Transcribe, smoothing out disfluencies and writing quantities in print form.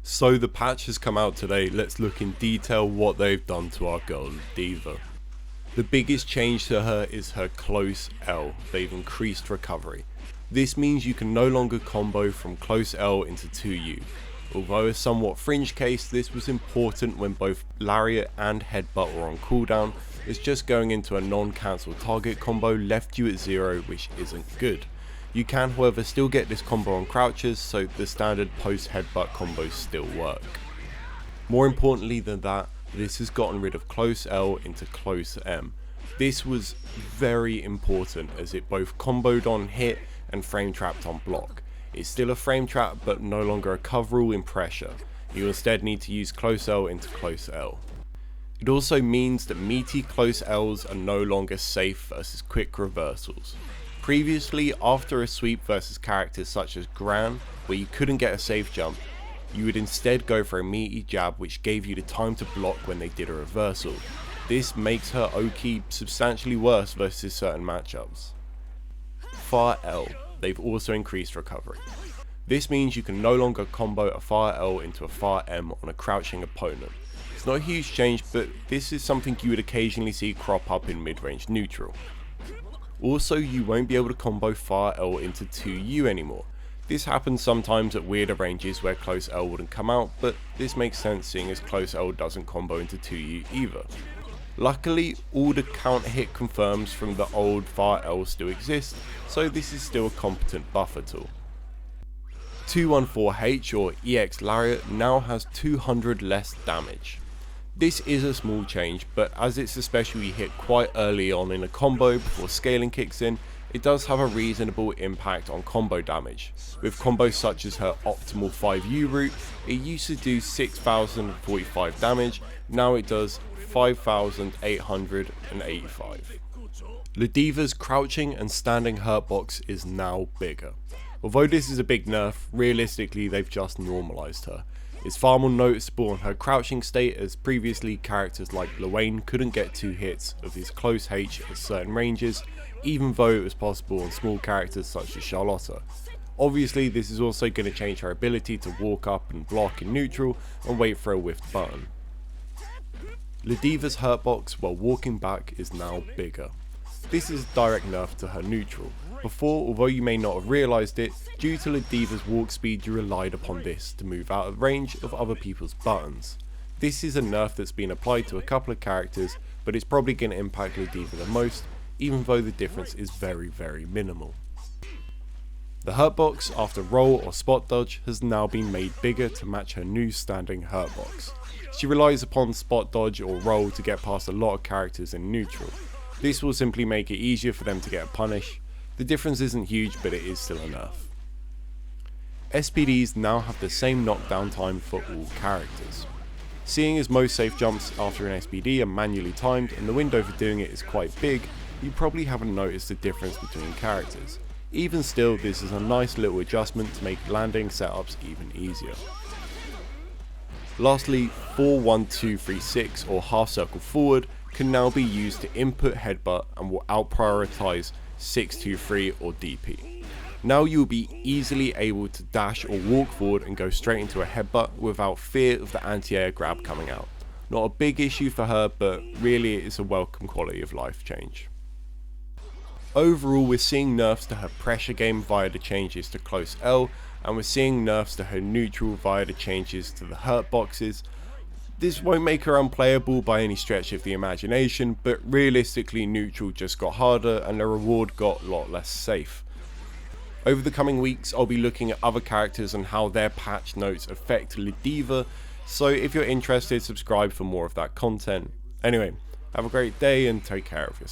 So the patch has come out today. Let's look in detail what they've done to our girl Ladiva. The biggest change to her is her close L. They've increased recovery. This means you can no longer combo from close L into 2U. Although a somewhat fringe case, this was important when both Lariat and Headbutt were on cooldown, as just going into a non-cancel target combo left you at 0, which isn't good. You can however still get this combo on crouches, so the standard post Headbutt combos still work. More importantly than that, this has gotten rid of close L into close M. This was very important as it both comboed on hit and frame trapped on block. It's still a frame trap but no longer a coverall in pressure. You instead need to use close L into close L. It also means that meaty close Ls are no longer safe versus quick reversals. Previously, after a sweep versus characters such as Gran, where you couldn't get a safe jump, you would instead go for a meaty jab which gave you the time to block when they did a reversal. This makes her Oki substantially worse versus certain matchups. Fire L. They've also increased recovery. This means you can no longer combo a Fire L into a Fire M on a crouching opponent. It's not a huge change, but this is something you would occasionally see crop up in mid-range neutral. Also, you won't be able to combo Fire L into 2U anymore. This happens sometimes at weirder ranges where close L wouldn't come out, but this makes sense seeing as close L doesn't combo into 2U either. Luckily, all the counter hit confirms from the old Fire L still exist, so this is still a competent buffer tool. 214H or EX Lariat now has 200 less damage. This is a small change, but as it's a special you hit quite early on in a combo before scaling kicks in, it does have a reasonable impact on combo damage. With combos such as her optimal 5U route, it used to do 6045 damage, now it does 5885. Ladiva's crouching and standing hurt box is now bigger. Although this is a big nerf, realistically they've just normalised her. It's far more noticeable on her crouching state, as previously characters like Luane couldn't get 2 hits of his close H at certain ranges, even though it was possible on small characters such as Charlotta. Obviously this is also going to change her ability to walk up and block in neutral and wait for a whiffed button. Ladiva's hurt box while walking back is now bigger. This is a direct nerf to her neutral. Before, although you may not have realised it, due to Ladiva's walk speed you relied upon this to move out of range of other people's buttons. This is a nerf that's been applied to a couple of characters, but it's probably going to impact Ladiva the most, even though the difference is very minimal. The hurt box after roll or spot dodge has now been made bigger to match her new standing hurt box. She relies upon spot dodge or roll to get past a lot of characters in neutral. This will simply make it easier for them to get a punish. The difference isn't huge, but it is still a nerf. SPDs now have the same knockdown time for all characters. Seeing as most safe jumps after an SPD are manually timed and the window for doing it is quite big, you probably haven't noticed the difference between characters. Even still, this is a nice little adjustment to make landing setups even easier. Lastly, 4-1-2-3-6 or half circle forward can now be used to input Headbutt and will out-prioritize 6-2-3 or DP. Now you'll be easily able to dash or walk forward and go straight into a Headbutt without fear of the anti-air grab coming out. Not a big issue for her, but really it is a welcome quality of life change. Overall, we're seeing nerfs to her pressure game via the changes to close L, and we're seeing nerfs to her neutral via the changes to the hurt boxes. This won't make her unplayable by any stretch of the imagination, but realistically neutral just got harder and the reward got a lot less safe. Over the coming weeks I'll be looking at other characters and how their patch notes affect Ladiva, so if you're interested, subscribe for more of that content. Anyway, have a great day and take care of yourself.